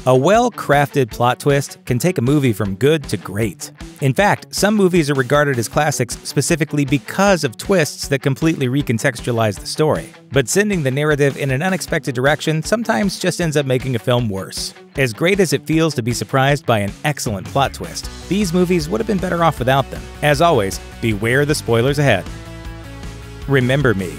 A well-crafted plot twist can take a movie from good to great. In fact, some movies are regarded as classics specifically because of twists that completely recontextualize the story. But sending the narrative in an unexpected direction sometimes just ends up making a film worse. As great as it feels to be surprised by an excellent plot twist, these movies would have been better off without them. As always, beware the spoilers ahead. Remember Me.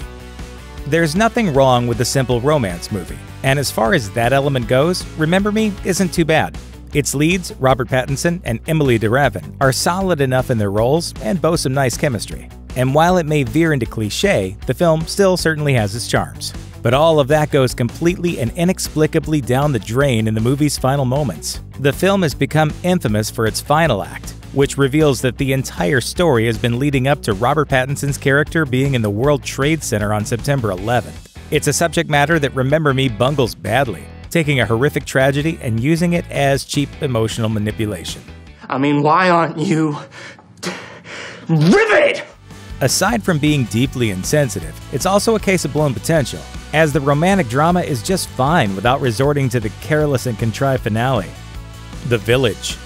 There's nothing wrong with a simple romance movie, and as far as that element goes, Remember Me isn't too bad. Its leads, Robert Pattinson and Emily DeRavin, are solid enough in their roles and boast some nice chemistry. And while it may veer into cliché, the film still certainly has its charms. But all of that goes completely and inexplicably down the drain in the movie's final moments. The film has become infamous for its final act, which reveals that the entire story has been leading up to Robert Pattinson's character being in the World Trade Center on September 11th. It's a subject matter that Remember Me bungles badly, taking a horrific tragedy and using it as cheap emotional manipulation. I mean, why aren't you riveted? Aside from being deeply insensitive, it's also a case of blown potential, as the romantic drama is just fine without resorting to the careless and contrived finale. The Village.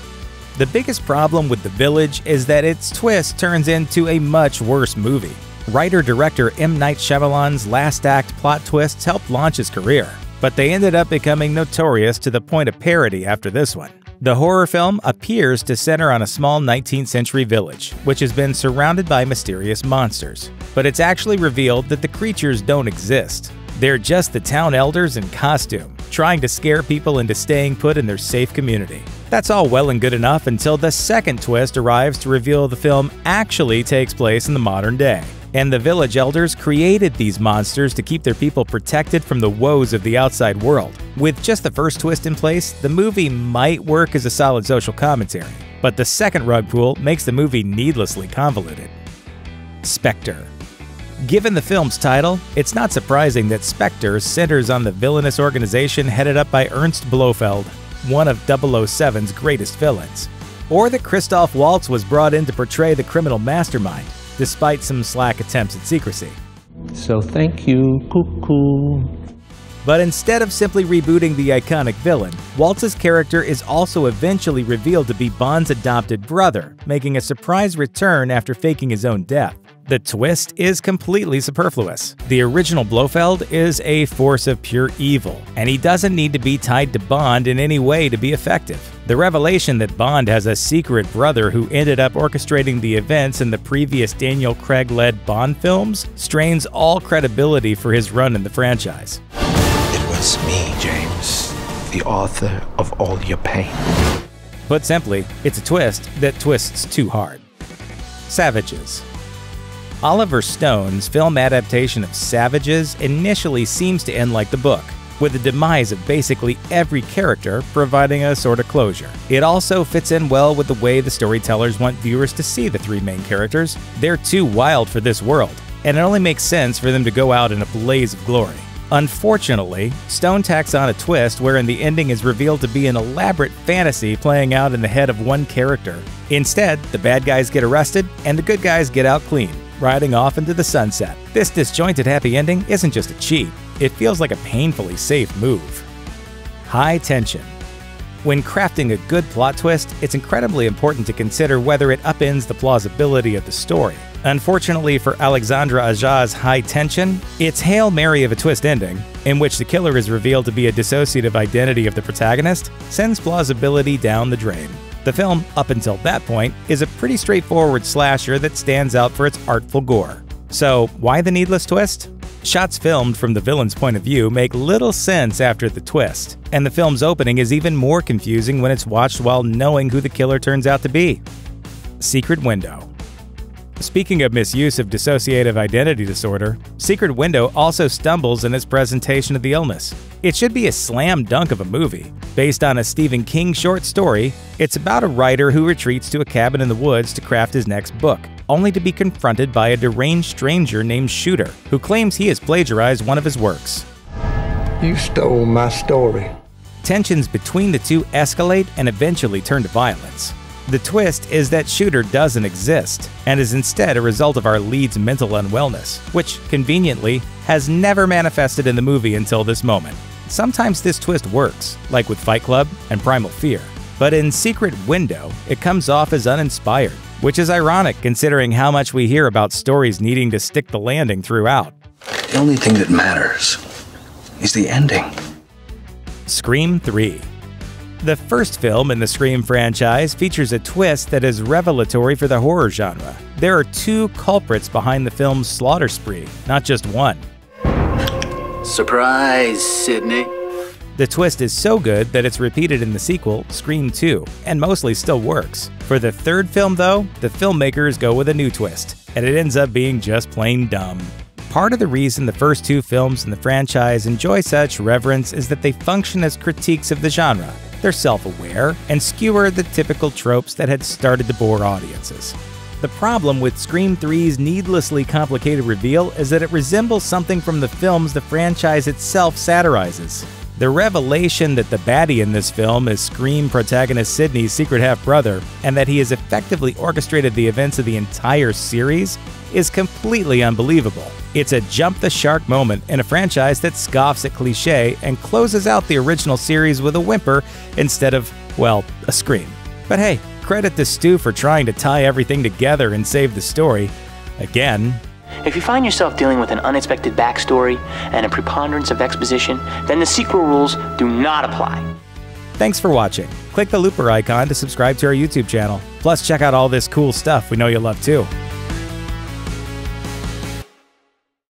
The biggest problem with The Village is that its twist turns into a much worse movie. Writer-director M. Night Shyamalan's last act plot twists helped launch his career, but they ended up becoming notorious to the point of parody after this one. The horror film appears to center on a small 19th century village, which has been surrounded by mysterious monsters. But it's actually revealed that the creatures don't exist. They're just the town elders in costume, trying to scare people into staying put in their safe community. That's all well and good enough until the second twist arrives to reveal the film actually takes place in the modern day. And the village elders created these monsters to keep their people protected from the woes of the outside world. With just the first twist in place, the movie might work as a solid social commentary, but the second rug pull makes the movie needlessly convoluted. Spectre. Given the film's title, it's not surprising that Spectre centers on the villainous organization headed up by Ernst Blofeld, one of 007's greatest villains, or that Christoph Waltz was brought in to portray the criminal mastermind, despite some slack attempts at secrecy. So thank you, cuckoo. But instead of simply rebooting the iconic villain, Waltz's character is also eventually revealed to be Bond's adopted brother, making a surprise return after faking his own death. The twist is completely superfluous. The original Blofeld is a force of pure evil, and he doesn't need to be tied to Bond in any way to be effective. The revelation that Bond has a secret brother who ended up orchestrating the events in the previous Daniel Craig-led Bond films strains all credibility for his run in the franchise. It was me, James, the author of all your pain. Put simply, it's a twist that twists too hard. Savages. Oliver Stone's film adaptation of Savages initially seems to end like the book, with the demise of basically every character providing a sort of closure. It also fits in well with the way the storytellers want viewers to see the three main characters. They're too wild for this world, and it only makes sense for them to go out in a blaze of glory. Unfortunately, Stone tacks on a twist wherein the ending is revealed to be an elaborate fantasy playing out in the head of one character. Instead, the bad guys get arrested and the good guys get out clean, riding off into the sunset. This disjointed happy ending isn't just a cheat, it feels like a painfully safe move. High tension. When crafting a good plot twist, it's incredibly important to consider whether it upends the plausibility of the story. Unfortunately for Alexandra Aja's High Tension, its Hail Mary of a twist ending, in which the killer is revealed to be a dissociative identity of the protagonist, sends plausibility down the drain. The film, up until that point, is a pretty straightforward slasher that stands out for its artful gore. So, why the needless twist? Shots filmed from the villain's point of view make little sense after the twist, and the film's opening is even more confusing when it's watched while knowing who the killer turns out to be. Secret Window. Speaking of misuse of dissociative identity disorder, Secret Window also stumbles in its presentation of the illness. It should be a slam dunk of a movie. Based on a Stephen King short story, it's about a writer who retreats to a cabin in the woods to craft his next book, only to be confronted by a deranged stranger named Shooter, who claims he has plagiarized one of his works. You stole my story. Tensions between the two escalate and eventually turn to violence. The twist is that Shooter doesn't exist, and is instead a result of our lead's mental unwellness, which, conveniently, has never manifested in the movie until this moment. Sometimes this twist works, like with Fight Club and Primal Fear. But in Secret Window, it comes off as uninspired, which is ironic considering how much we hear about stories needing to stick the landing throughout. The only thing that matters is the ending. Scream 3. The first film in the Scream franchise features a twist that is revelatory for the horror genre. There are two culprits behind the film's slaughter spree, not just one. Surprise, Sydney. The twist is so good that it's repeated in the sequel, Scream 2, and mostly still works. For the third film, though, the filmmakers go with a new twist, and it ends up being just plain dumb. Part of the reason the first two films in the franchise enjoy such reverence is that they function as critiques of the genre. They're self-aware and skewer the typical tropes that had started to bore audiences. The problem with Scream 3's needlessly complicated reveal is that it resembles something from the films the franchise itself satirizes. The revelation that the baddie in this film is Scream protagonist Sidney's secret half-brother, and that he has effectively orchestrated the events of the entire series, is completely unbelievable. It's a jump-the-shark moment in a franchise that scoffs at cliché and closes out the original series with a whimper instead of, well, a scream. But hey, credit to Stu for trying to tie everything together and save the story. Again. If you find yourself dealing with an unexpected backstory and a preponderance of exposition, then the sequel rules do not apply. Thanks for watching. Click the looper icon to subscribe to our YouTube channel. Plus, check out all this cool stuff we know you'll love too.